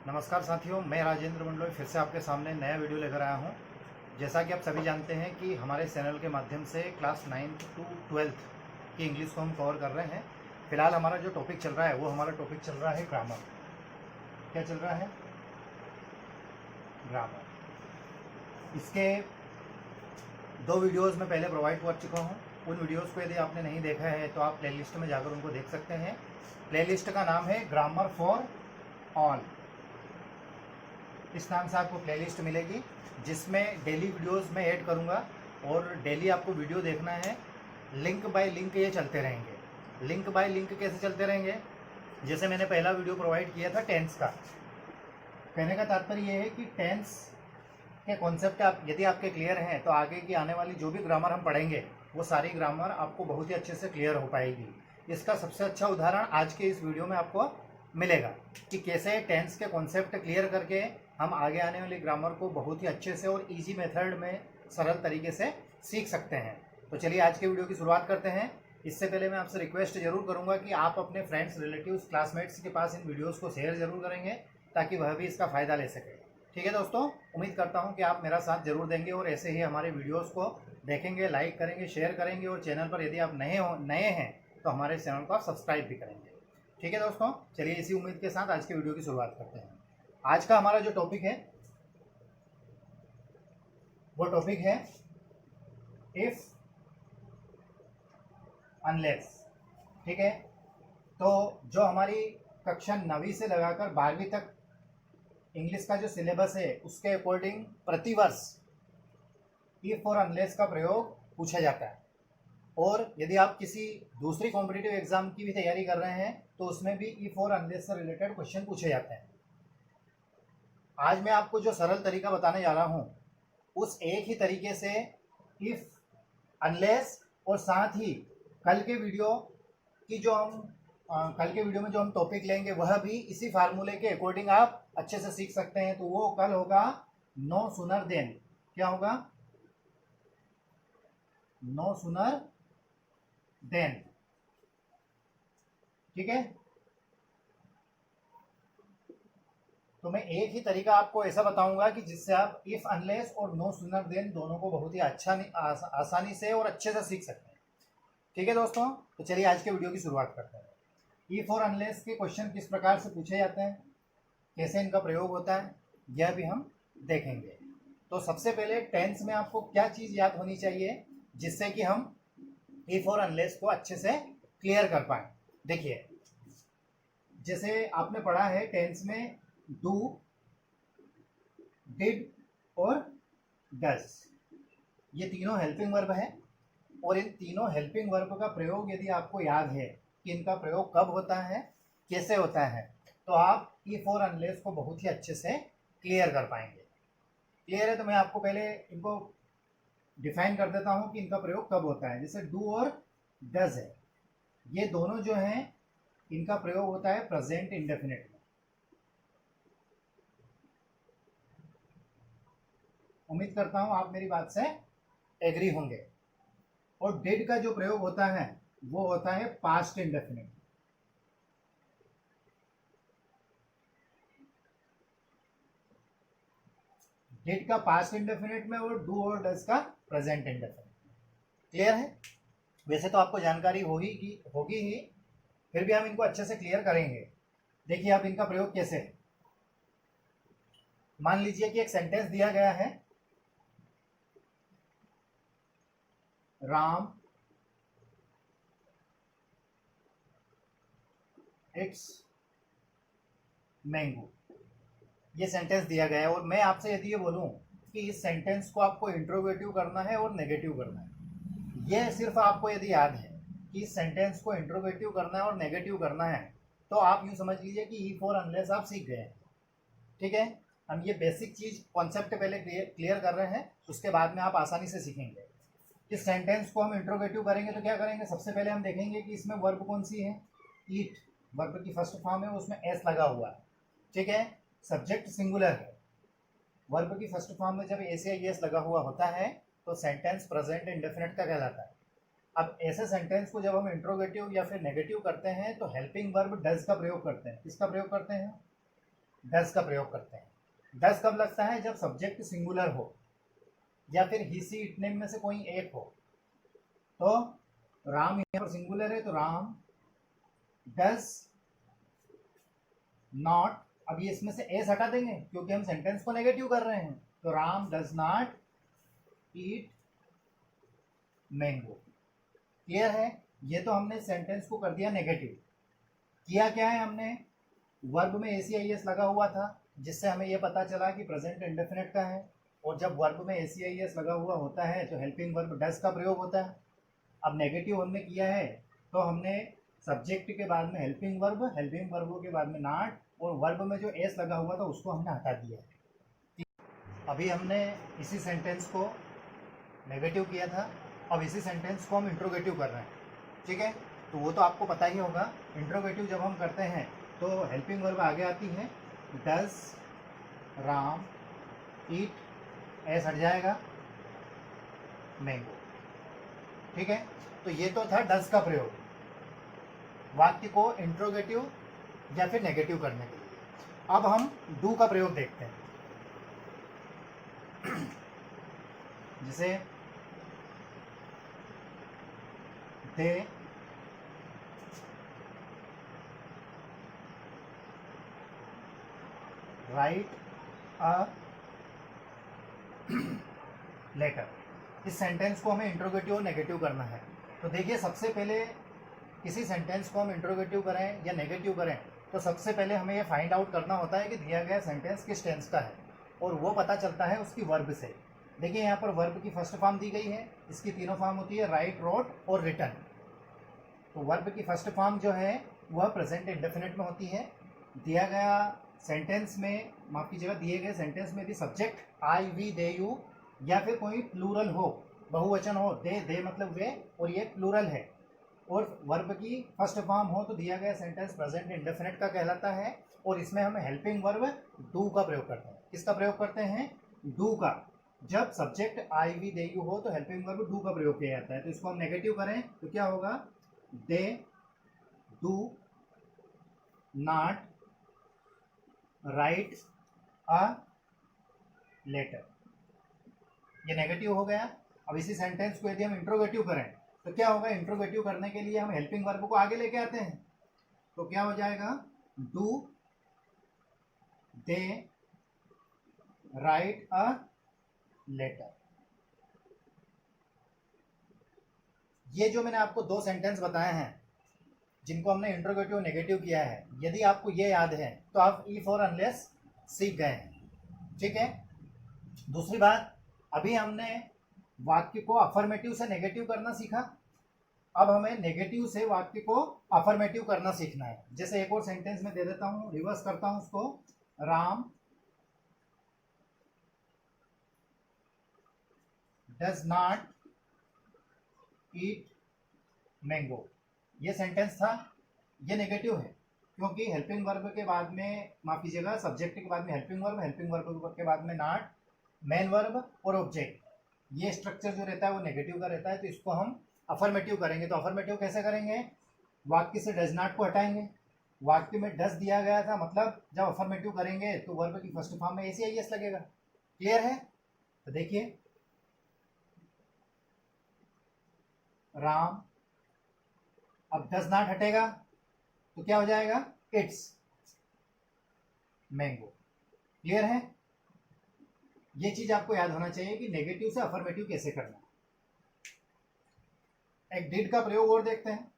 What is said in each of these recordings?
नमस्कार साथियों, मैं राजेंद्र मंडलोई फिर से आपके सामने नया वीडियो लेकर आया हूं। जैसा कि आप सभी जानते हैं कि हमारे चैनल के माध्यम से क्लास 9th टू 12th की इंग्लिश को हम कवर कर रहे हैं। फिलहाल हमारा जो टॉपिक चल रहा है वो हमारा टॉपिक चल रहा है ग्रामर। क्या चल रहा है? ग्रामर। इसके 2 वीडियोज़ में पहले प्रोवाइड कर चुका हूँ। उन वीडियोज़ को यदि आपने नहीं देखा है तो आप प्लेलिस्ट में जाकर उनको देख सकते हैं। प्लेलिस्ट का नाम है ग्रामर फॉर ऑल। इस नाम से आपको प्लेलिस्ट मिलेगी जिसमें डेली वीडियोस मैं ऐड करूंगा और डेली आपको वीडियो देखना है। लिंक बाय लिंक ये चलते रहेंगे। लिंक बाय लिंक कैसे चलते रहेंगे? जैसे मैंने पहला वीडियो प्रोवाइड किया था टेंस का। कहने का तात्पर्य ये है कि टेंस के कॉन्सेप्ट आप यदि आपके क्लियर हैं तो आगे की आने वाली जो भी ग्रामर हम पढ़ेंगे वो सारी ग्रामर आपको बहुत ही अच्छे से क्लियर हो पाएगी। इसका सबसे अच्छा उदाहरण आज के इस वीडियो में आपको मिलेगा कि कैसे टेंस के कॉन्सेप्ट क्लियर करके हम आगे आने वाली ग्रामर को बहुत ही अच्छे से और इजी मेथड में सरल तरीके से सीख सकते हैं। तो चलिए आज के वीडियो की शुरुआत करते हैं। इससे पहले मैं आपसे रिक्वेस्ट जरूर करूंगा कि आप अपने फ्रेंड्स, रिलेटिव्स, क्लासमेट्स के पास इन वीडियोस को शेयर जरूर करेंगे ताकि वह भी इसका फ़ायदा ले सके। ठीक है दोस्तों, उम्मीद करता हूँ कि आप मेरा साथ जरूर देंगे और ऐसे ही हमारे वीडियोज़ को देखेंगे, लाइक करेंगे, शेयर करेंगे और चैनल पर यदि आप नए हैं तो हमारे चैनल को आप सब्सक्राइब भी करेंगे। ठीक है दोस्तों, चलिए इसी उम्मीद के साथ आज के वीडियो की शुरुआत करते हैं। आज का हमारा जो टॉपिक है वो टॉपिक है इफ अनलेस। ठीक है, तो जो हमारी कक्षा 9वीं से लगाकर 12वीं तक इंग्लिश का जो सिलेबस है उसके अकॉर्डिंग प्रतिवर्ष इफ और अनलेस का प्रयोग पूछा जाता है। और यदि आप किसी दूसरी कॉम्पिटिटिव एग्जाम की भी तैयारी कर रहे हैं तो उसमें भी इफ और अनलेस से रिलेटेड क्वेश्चन पूछे जाते हैं। आज मैं आपको जो सरल तरीका बताने जा रहा हूँ उस एक ही तरीके से इफ, अनलेस और साथ ही कल के वीडियो में जो हम टॉपिक लेंगे वह भी इसी फार्मूले के अकॉर्डिंग आप अच्छे से सीख सकते हैं। तो वो कल होगा नो सुनर देन। क्या होगा? No sooner then. ठीक है, तो मैं एक ही तरीका आपको ऐसा बताऊंगा कि जिससे आप इफ, अनलेस और नो सुनर देन दोनों को बहुत ही आसानी से और अच्छे से सीख सकते हैं। ठीक है दोस्तों, तो चलिए आज के वीडियो की शुरुआत करते हैं। इफ और अनलेस के क्वेश्चन किस प्रकार से पूछे जाते हैं, कैसे इनका प्रयोग होता है, यह भी हम देखेंगे। तो सबसे पहले टेंस में आपको क्या चीज़ याद होनी चाहिए जिससे कि हम इफ और अनलेस को अच्छे से क्लियर कर पाए। देखिए, जैसे आपने पढ़ा है टेंस में डू, डिड और डज, ये तीनों हेल्पिंग वर्ब है। और इन तीनों हेल्पिंग वर्ब का प्रयोग यदि आपको याद है कि इनका प्रयोग कब होता है, कैसे होता है, तो आप इफ और अनलेस को बहुत ही अच्छे से क्लियर कर पाएंगे। क्लियर है? तो मैं आपको पहले इनको डिफाइन कर देता हूं कि इनका प्रयोग कब होता है। जैसे डू और डज है, ये दोनों जो हैं इनका प्रयोग होता है प्रेजेंट इंडेफिनिट में। उम्मीद करता हूं आप मेरी बात से एग्री होंगे। और डिड का जो प्रयोग होता है वो होता है पास्ट इंडेफिनिट। डिड का पास्ट इंडेफिनिट में और डू और डज का प्रेजेंट इंडेफिनिट। क्लियर है? वैसे तो आपको जानकारी होगी ही, फिर भी हम इनको अच्छे से क्लियर करेंगे। देखिए अब इनका प्रयोग कैसे है। मान लीजिए कि एक सेंटेंस दिया गया है, राम इट्स मैंगो। ये सेंटेंस दिया गया है और मैं आपसे यदि ये बोलूं कि इस सेंटेंस को आपको इंट्रोगेटिव करना है और नेगेटिव करना है, ये सिर्फ आपको यदि याद है कि इस सेंटेंस को इंट्रोगेटिव करना है और नेगेटिव करना है तो आप यूँ समझ लीजिए कि इफ और अनलेस आप सीख गए हैं। ठीक है, हम ये बेसिक चीज़ कॉन्सेप्ट पहले क्लियर कर रहे हैं, उसके बाद में आप आसानी से सीखेंगे। इस सेंटेंस को हम इंट्रोगेटिव करेंगे तो क्या करेंगे? सबसे पहले हम देखेंगे कि इसमें वर्ब कौन सी है। ईट वर्ब की फर्स्ट फॉर्म है, उसमें एस लगा हुआ है। ठीक है, सब्जेक्ट सिंगुलर है। वर्ब की फर्स्ट फॉर्म में जब एस या एस लगा हुआ होता है तो सेंटेंस प्रेजेंट इंडेफिनिट का कहलाता है। अब ऐसे सेंटेंस को जब हम इंट्रोगेटिव या फिर नेगेटिव करते हैं तो हेल्पिंग वर्ब डज का प्रयोग करते हैं। किसका प्रयोग करते हैं? डज का प्रयोग करते हैं। डज कब लगता है? जब सब्जेक्ट सिंगुलर हो या फिर ही सी इट नेम में से कोई एक हो। तो राम यहाँ पर सिंगुलर है तो राम डज नॉट, अब ये इसमें से एस हटा देंगे क्योंकि हम सेंटेंस को नेगेटिव कर रहे हैं। तो Ram does not eat mango. Clear है? ये तो हमने सेंटेंस को कर दिया नेगेटिव। किया क्या है हमने? वर्ब में एसीआईएस लगा हुआ था जिससे हमें ये पता चला कि प्रेजेंट इंडेफिनिट का है, और जब वर्ब में एसीआईएस लगा हुआ होता है तो हेल्पिंग वर्ब डज का प्रयोग होता है। अब नेगेटिव हमने किया है तो हमने सब्जेक्ट के बाद में हेल्पिंग वर्बों के बाद में नॉट, और वर्ब में जो एस लगा हुआ था उसको हमने हटा दिया है। अभी हमने इसी सेंटेंस को नेगेटिव किया था, अब इसी सेंटेंस को हम इंट्रोगेटिव कर रहे हैं। ठीक है, तो वो तो आपको पता ही होगा। इंट्रोगेटिव जब हम करते हैं तो हेल्पिंग वर्ब आगे आती है, डज राम ईट, एस हट जाएगा, मैंगो। ठीक है, तो ये तो था डज का प्रयोग वाक्य को इंट्रोगेटिव या फिर नेगेटिव करने के लिए। अब हम डू का प्रयोग देखते हैं। जैसे दे राइट अ लेटर। इस सेंटेंस को हमें इंट्रोगेटिव और नेगेटिव करना है। तो देखिए, सबसे पहले किसी सेंटेंस को हम इंट्रोगेटिव करें या नेगेटिव करें तो सबसे पहले हमें ये फाइंड आउट करना होता है कि दिया गया सेंटेंस किस टेंस का है, और वो पता चलता है उसकी वर्ब से। देखिए, यहाँ पर वर्ब की फर्स्ट फॉर्म दी गई है, इसकी तीनों फॉर्म होती है राइट, रोट और रिटर्न। तो वर्ब की फर्स्ट फॉर्म जो है वह प्रेजेंट इंडेफिनिट में होती है। दिया गया सेंटेंस में, माफ कीजिएगा, दिए गए सेंटेंस में भी subject I we they you या फिर कोई प्लूरल हो, बहुवचन हो, दे मतलब वे, और ये प्लूरल है, और वर्ब की फर्स्ट फॉर्म हो तो दिया गया सेंटेंस प्रेजेंट इंडेफिनिट का कहलाता है। और इसमें हम हेल्पिंग वर्ब डू का प्रयोग करते हैं। किसका प्रयोग करते हैं? डू का। जब subject I we they you हो तो हेल्पिंग वर्ब डू का प्रयोग किया जाता है। तो इसको हम नेगेटिव करें तो क्या होगा? They do not write a letter. ये नेगेटिव हो गया। अब इसी सेंटेंस को यदि हम इंट्रोगेटिव करें तो क्या होगा? इंट्रोगेटिव करने के लिए हम हेल्पिंग वर्ब को आगे लेके आते हैं, तो क्या हो जाएगा? Do they write a letter. ये जो मैंने आपको दो सेंटेंस बताए हैं जिनको हमने इंट्रोगेटिव नेगेटिव किया है, यदि आपको ये याद है तो आप इफ और अनलेस सीख गए हैं। ठीक है, दूसरी बात, अभी हमने वाक्य को अफर्मेटिव से नेगेटिव करना सीखा, अब हमें नेगेटिव से वाक्य को अफर्मेटिव करना सीखना है। जैसे एक और सेंटेंस में दे देता हूं, रिवर्स करता हूं उसको, Ram does not eat mango. ये सेंटेंस था, ये नेगेटिव है क्योंकि हेल्पिंग वर्ब के बाद में, माफ कीजिएगा, सब्जेक्ट के बाद में हेल्पिंग वर्ब के बाद में नॉट, मेन वर्ब और ऑब्जेक्ट, ये स्ट्रक्चर जो रहता है वो नेगेटिव का रहता है। तो इसको हम अफर्मेटिव करेंगे। तो अफर्मेटिव कैसे करेंगे? वाक्य से डज नॉट को हटाएंगे। वाक्य में डज दिया गया था, मतलब जब अफर्मेटिव करेंगे तो वर्ब की फर्स्ट फॉर्म में एसीआईएस लगेगा। क्लियर है? तो देखिए, राम, अब डज नॉट हटेगा तो क्या हो जाएगा? It's mango. क्लियर है? ये चीज आपको याद होना चाहिए कि नेगेटिव से अफर्मेटिव कैसे करना। एक डिड का प्रयोग और देखते हैं।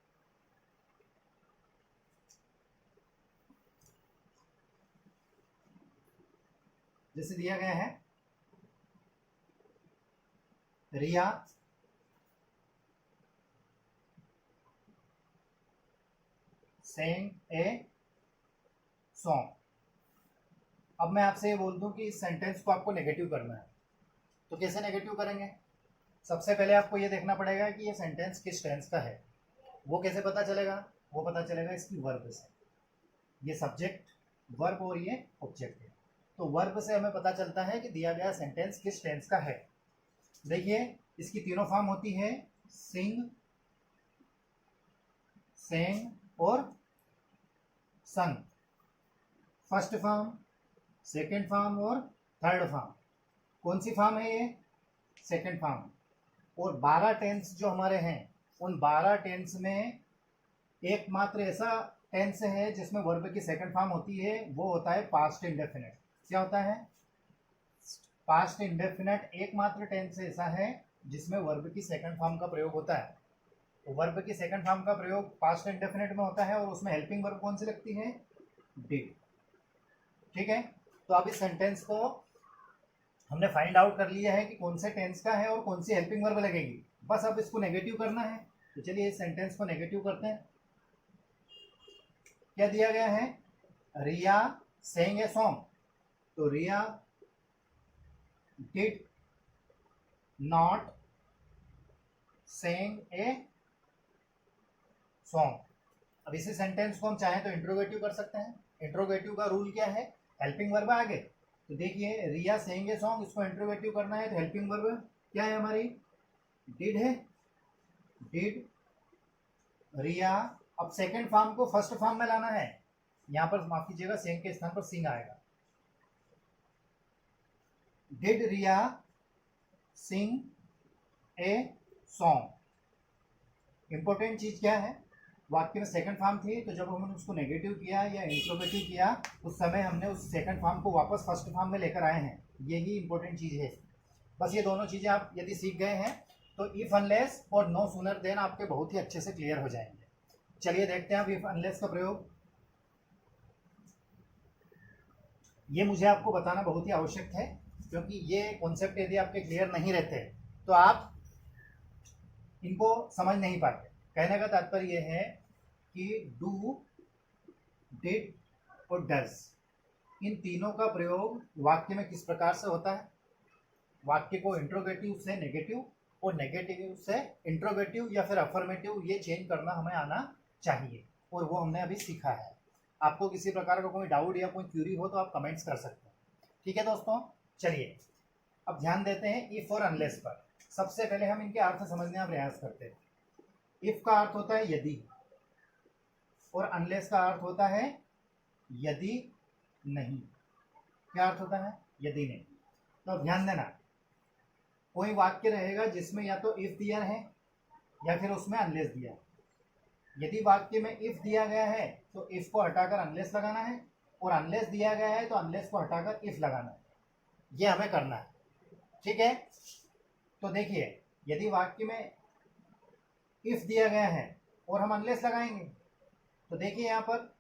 जैसे दिया गया है, रिया sang ए सॉन्ग। अब मैं आपसे ये बोल दूं कि इस सेंटेंस को आपको नेगेटिव करना है, तो कैसे नेगेटिव करेंगे? सबसे पहले आपको ये देखना पड़ेगा कि ये सेंटेंस किस टेंस का है। वो कैसे पता चलेगा? वो पता चलेगा इसकी वर्ब से। ये सब्जेक्ट, वर्ब और ये ऑब्जेक्ट है। तो वर्ब से हमें पता चलता है कि दिया गया सेंटेंस किस टेंस का है। देखिए, इसकी तीनों फॉर्म होती है, सिंग, सेंग और संग। फर्स्ट फॉर्म सेकेंड फॉर्म और थर्ड फॉर्म। कौन सी फॉर्म है ये? Second form. और 12 टेंस जो हमारे हैं उन 12 टेंस में एकमात्र ऐसा टेंस है जिसमें वर्ब की सेकंड फॉर्म होती है, वो होता है पास्ट इंडेफिनिट। क्या होता है? पास्ट इंडेफिनिट एकमात्र टेंस ऐसा है जिसमें वर्ब की सेकंड फॉर्म का प्रयोग होता है। तो वर्ब की सेकंड फॉर्म का प्रयोग पास्ट इंडेफिनिट में होता है और उसमें हेल्पिंग वर्ब कौन सी लगती है? डिड। ठीक है, तो अब इस सेंटेंस को हमने फाइंड आउट कर लिया है कि कौन से टेंस का है और कौन सी हेल्पिंग वर्ब लगेगी। बस अब इसको नेगेटिव करना है। तो चलिए इस सेंटेंस को नेगेटिव करते हैं। क्या दिया गया है? Riya saying a song. तो Riya did not saying a song. अब इसी सेंटेंस को हम चाहें तो इंट्रोगेटिव कर सकते हैं। इंट्रोगेटिव का रूल क्या है? हेल्पिंग वर्ब आगे। तो देखिए रिया सेइंग ए सॉन्ग, इसको इंट्रोगेटिव करना है तो हेल्पिंग वर्ब क्या है हमारी? डिड है। डिड रिया। अब सेकंड फॉर्म को फर्स्ट फॉर्म में लाना है। यहां पर माफ कीजिएगा, सेइंग के स्थान पर सिंग आएगा। Did Riya sing a song. Important चीज क्या है? वाक्य में सेकंड फॉर्म थी, तो जब हमने उसको नेगेटिव किया या इंट्रोगेटिव किया उस समय हमने उस सेकंड फॉर्म को वापस फर्स्ट फॉर्म में लेकर आए हैं। यही इंपॉर्टेंट चीज है। बस ये दोनों चीजें आप यदि सीख गए हैं तो इफ अनलेस और नो सूनर देन आपके बहुत ही अच्छे से क्लियर हो जाएंगे। चलिए देखते हैं अब इफ अनलेस का प्रयोग। ये मुझे आपको बताना बहुत ही आवश्यक है, क्योंकि ये कॉन्सेप्ट यदि आपके क्लियर नहीं रहते तो आप इनको समझ नहीं पाते। कहने का तात्पर्य यह है कि डू, डिड और डज, इन तीनों का प्रयोग वाक्य में किस प्रकार से होता है। वाक्य को इंट्रोगेटिव से नेगेटिव और नेगेटिव से इंट्रोगेटिव या फिर अफर्मेटिव ये चेंज करना हमें आना चाहिए, और वो हमने अभी सीखा है। आपको किसी प्रकार का कोई डाउट या कोई क्यूरी हो तो आप कमेंट्स कर सकते हैं। ठीक है दोस्तों, चलिए अब ध्यान देते हैं इफ और अनलेस पर। सबसे पहले हम इनके अर्थ समझने का प्रयास करते हैं। इफ का अर्थ होता है यदि, और अनलेस का अर्थ होता है यदि नहीं। क्या अर्थ होता है? यदि नहीं। तो अब ध्यान देना, कोई वाक्य रहेगा जिसमें या तो इफ दिया है या फिर उसमें अनलेस दिया है। यदि वाक्य में इफ दिया गया है तो इफ को हटाकर अनलेस लगाना है, और अनलेस दिया गया है तो अनलेस को हटाकर इफ लगाना है। ये हमें करना है। ठीक है, तो देखिए यदि वाक्य में इफ दिया गया है और हम अनलेस लगाएंगे तो देखिए यहाँ पर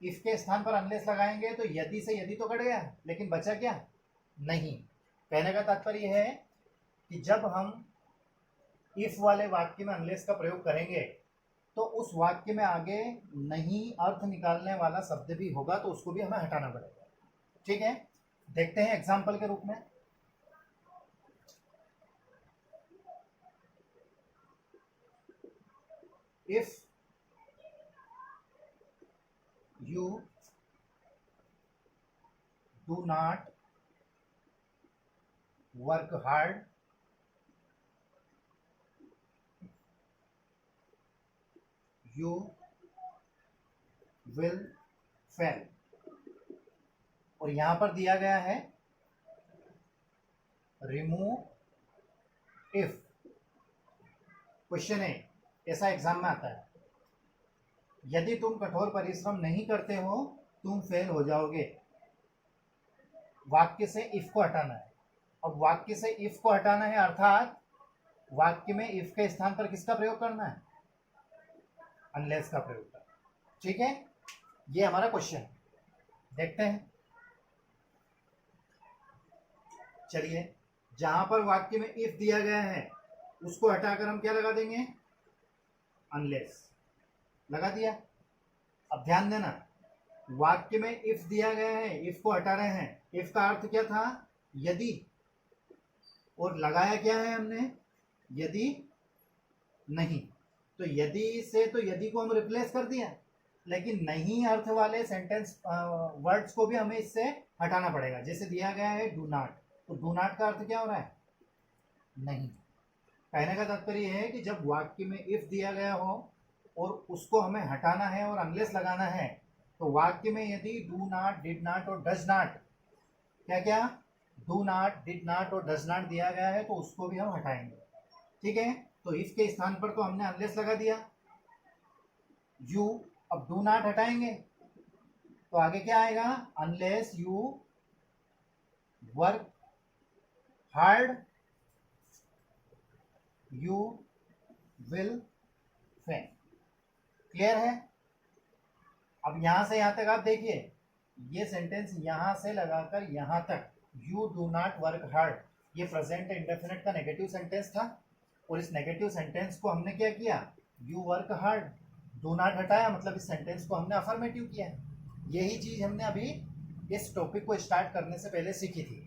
इफ के स्थान पर अनलेस लगाएंगे तो यदि से यदि तो कट गया, लेकिन बचा क्या? नहीं। कहने का तात्पर्य है कि जब हम इफ वाले वाक्य में अनलेस का प्रयोग करेंगे तो उस वाक्य में आगे नहीं अर्थ निकालने वाला शब्द भी होगा, तो उसको भी हमें हटाना पड़ेगा। ठीक है, देखते हैं एग्जाम्पल के रूप में। If you do not work hard, you will fail। और यहां पर दिया गया है रिमूव इफ। क्वेश्चन है, ऐसा एग्जाम में आता है, यदि तुम कठोर परिश्रम नहीं करते हो तुम फेल हो जाओगे। वाक्य से इफ को हटाना है। अब वाक्य से इफ को हटाना है, अर्थात वाक्य में इफ के स्थान पर किसका प्रयोग करना है? अनलेस का प्रयोग करना। ठीक है, ये हमारा क्वेश्चन। देखते हैं। चलिए, जहां पर वाक्य में इफ दिया गया है उसको हटाकर हम क्या लगा देंगे? अनलेस लगा दिया। अब ध्यान देना, वाक्य में इफ दिया गया है, इफ को हटा रहे हैं। इफ का अर्थ क्या था? यदि, और लगाया क्या है हमने? यदि नहीं। तो यदि से तो यदि को हम रिप्लेस कर दिया, लेकिन नहीं अर्थ वाले सेंटेंस वर्ड्स को भी हमें इससे हटाना पड़ेगा। जैसे दिया गया है डू नॉट, तो डू नॉट का अर्थ क्या हो रहा है? नहीं। कहने का तात्पर्य है कि जब वाक्य में इफ दिया गया हो और उसको हमें हटाना है और अनलेस लगाना है, तो वाक्य में यदि डू नॉट, डिड नॉट और डज नॉट क्या क्या, डू नॉट, डिड नॉट और डज नॉट दिया गया है तो उसको भी हम हटाएंगे। ठीक है, तो इफ के स्थान पर तो हमने अनलेस लगा दिया, यू, अब डू नॉट हटाएंगे तो आगे क्या आएगा, unless you work hard you will fail. Clear है। अब यहां से यहां तक आप देखिए, ये सेंटेंस यहां से लगाकर यहां तक, you do not work hard, ये प्रेजेंट इंडेफिनिट का नेगेटिव सेंटेंस था और इस नेगेटिव सेंटेंस को हमने क्या किया, you work hard, do not हटाया, मतलब इस सेंटेंस को हमने अफर्मेटिव किया। यही चीज हमने अभी इस टॉपिक को स्टार्ट करने से पहले सीखी थी।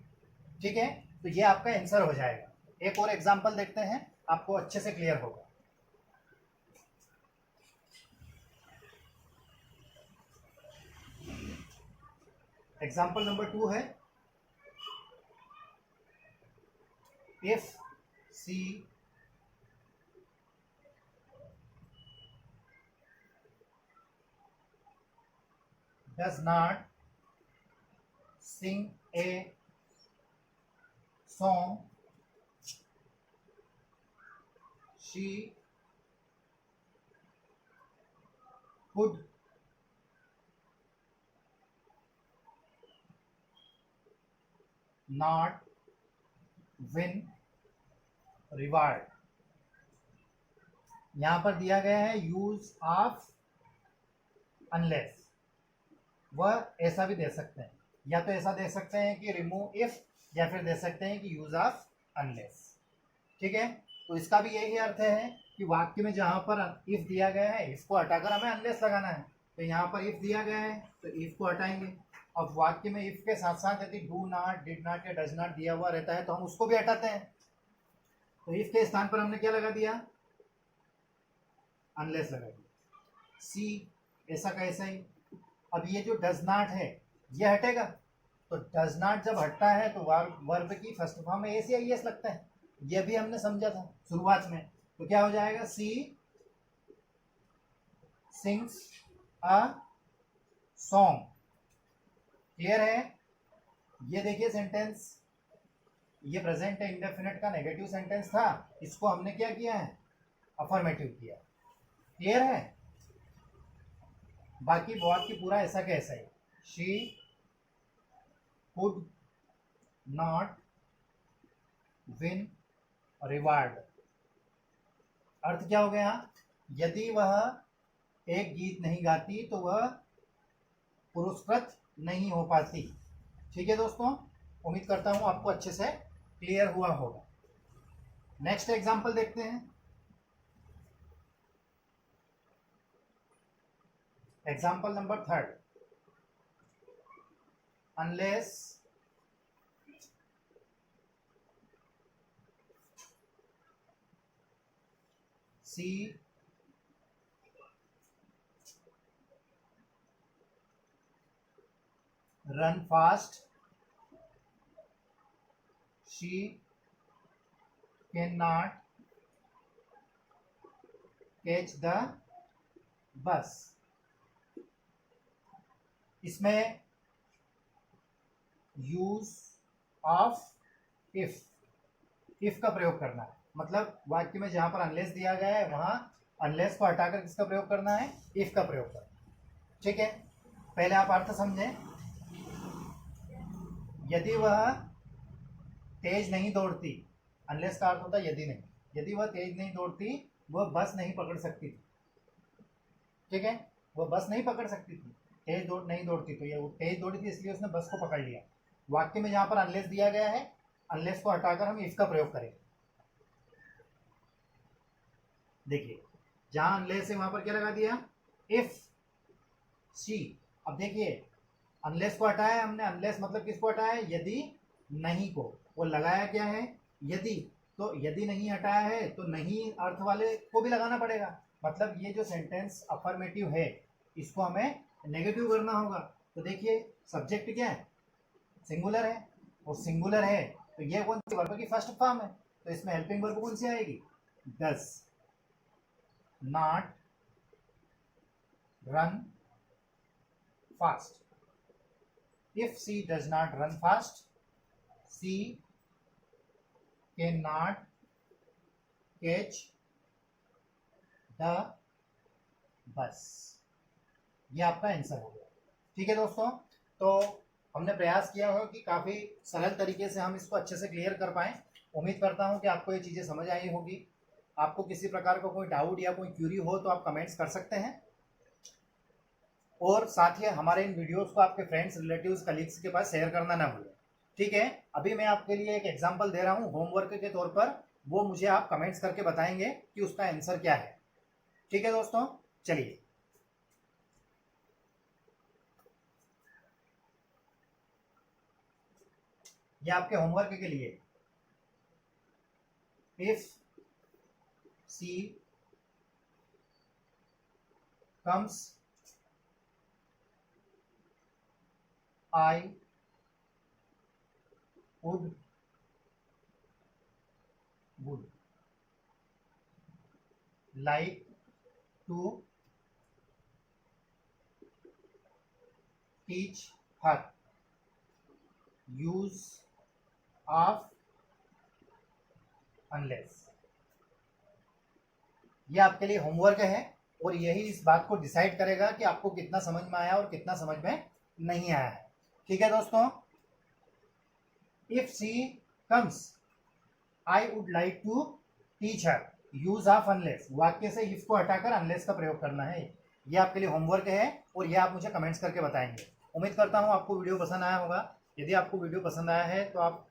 ठीक है, तो ये आपका आंसर हो जाएगा। एक और एग्जांपल देखते हैं, आपको अच्छे से क्लियर होगा। एग्जाम्पल नंबर 2 है, if she does not sing a song, she could not win reward। यहां पर दिया गया है यूज ऑफ अनलेस, वह ऐसा भी दे सकते हैं, या तो ऐसा दे सकते हैं कि रिमूव इफ, या फिर दे सकते हैं कि यूज ऑफ अनलेस। ठीक है, तो इसका भी यही अर्थ है कि वाक्य में जहां पर इफ दिया गया है इसको हटाकर हमें अनलेस लगाना है, तो यहाँ पर इफ दिया गया है तो इफ को हटाएंगे। अब वाक्य में इफ के साथ साथ यदि डू नॉट, डिड नॉट या डज नॉट दिया हुआ रहता है तो हम उसको भी हटाते हैं, तो इफ के स्थान पर हमने क्या लगा दिया, अनलेस लगा दिया। सी ऐसा कैसा ही, अब ये जो डज नॉट है ये हटेगा, तो डज नॉट जब हटता है तो वर्ब की फर्स्ट फॉर्म में एस या ईएस लगता है, ये भी हमने समझा था शुरुआत में। तो क्या हो जाएगा, सी सिंग्स अ सॉन्ग। क्लियर है। ये देखिए सेंटेंस, ये प्रेजेंट इंडेफिनिट का नेगेटिव सेंटेंस था, इसको हमने क्या किया है, अफर्मेटिव किया। क्लियर है। बाकी बहुत की पूरा ऐसा कैसा है, she could not win reward. अर्थ क्या हो गया, यदि वह एक गीत नहीं गाती तो वह पुरस्कृत नहीं हो पाती। ठीक है दोस्तों, उम्मीद करता हूं आपको अच्छे से क्लियर हुआ होगा। नेक्स्ट एग्जांपल देखते हैं। Example number 3, unless she run fast, she cannot catch the bus। इसमें यूज ऑफ इफ का प्रयोग करना है, मतलब वाक्य में जहां पर अनलेस दिया गया है वहां अनलेस को हटाकर किसका प्रयोग करना है, इफ का प्रयोग करना है। ठीक है, पहले आप अर्थ समझें। यदि वह तेज नहीं दौड़ती, अनलेस का अर्थ होता है यदि नहीं, यदि वह तेज नहीं दौड़ती वह बस नहीं पकड़ सकती थी। ठीक है, वह बस नहीं पकड़ सकती थी, तेज नहीं दौड़ती, तो ये वो तेज दौड़ी थी इसलिए उसने बस को पकड़ लिया। वाक्य में जहां पर अनलेस दिया गया है, अनलेस को हटाकर हम इफ का प्रयोग करें। देखिए जहां अनलेस है वहां पर क्या लगा दिया, इफ सी। अब देखिए अनलेस को हटाया है हमने, अनलेस मतलब किसको हटाया है, यदि नहीं को, वो लगाया क्या है, यदि। तो यदि नहीं हटाया है तो नहीं अर्थ वाले को भी लगाना पड़ेगा, मतलब ये जो सेंटेंस अफर्मेटिव है इसको हमें नेगेटिव करना होगा। तो देखिए सब्जेक्ट क्या है, सिंगुलर है, और सिंगुलर है तो ये कौन सी वर्ब की फर्स्ट फॉर्म है, तो इसमें हेल्पिंग वर्ब कौन सी आएगी, does not run fast. If she does not run fast she can not catch the bus. ये आपका आंसर हो गया। ठीक है दोस्तों, तो हमने प्रयास किया हो कि काफ़ी सरल तरीके से हम इसको अच्छे से क्लियर कर पाएँ। उम्मीद करता हूँ कि आपको ये चीज़ें समझ आई होगी। आपको किसी प्रकार का कोई डाउट या कोई क्यूरी हो तो आप कमेंट्स कर सकते हैं, और साथ ही हमारे इन वीडियोस को आपके फ्रेंड्स, रिलेटिव्स, कलीग्स के पास शेयर करना ना भूलें। ठीक है, अभी मैं आपके लिए एक एग्जांपल दे रहा हूँ होमवर्क के तौर पर, वो मुझे आप कमेंट्स करके बताएंगे कि उसका आंसर क्या है। ठीक है दोस्तों, चलिए। ये आपके होमवर्क के लिए, if she comes I would like to teach her use of unless। ये आपके लिए होमवर्क है, और यही इस बात को डिसाइड करेगा कि आपको कितना समझ में आया और कितना समझ में नहीं आया है। ठीक है दोस्तों, if she comes I would like to teach her use of unless, वाक्य से इफ को हटाकर अनलेस का प्रयोग करना है। ये आपके लिए होमवर्क है, और ये आप मुझे कमेंट्स करके बताएंगे। उम्मीद करता हूँ आपको वीडियो पसंद आया होगा। यदि आपको वीडियो पसंद आया है तो आप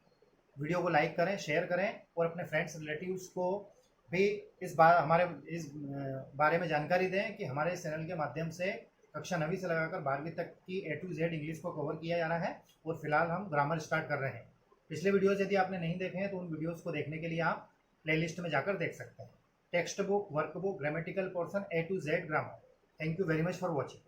वीडियो को लाइक करें, शेयर करें, और अपने फ्रेंड्स, रिलेटिव्स को भी इस बारे में जानकारी दें कि हमारे इस चैनल के माध्यम से कक्षा 9वीं से लगाकर 12वीं तक की A to Z इंग्लिश को कवर किया जा रहा है, और फिलहाल हम ग्रामर स्टार्ट कर रहे हैं। पिछले वीडियोज़ यदि आपने नहीं देखे हैं तो उन वीडियोज़ को देखने के लिए आप प्लेलिस्ट में जाकर देख सकते हैं। Text book, work book, grammatical portion A to Z grammar. Thank you very much for watching.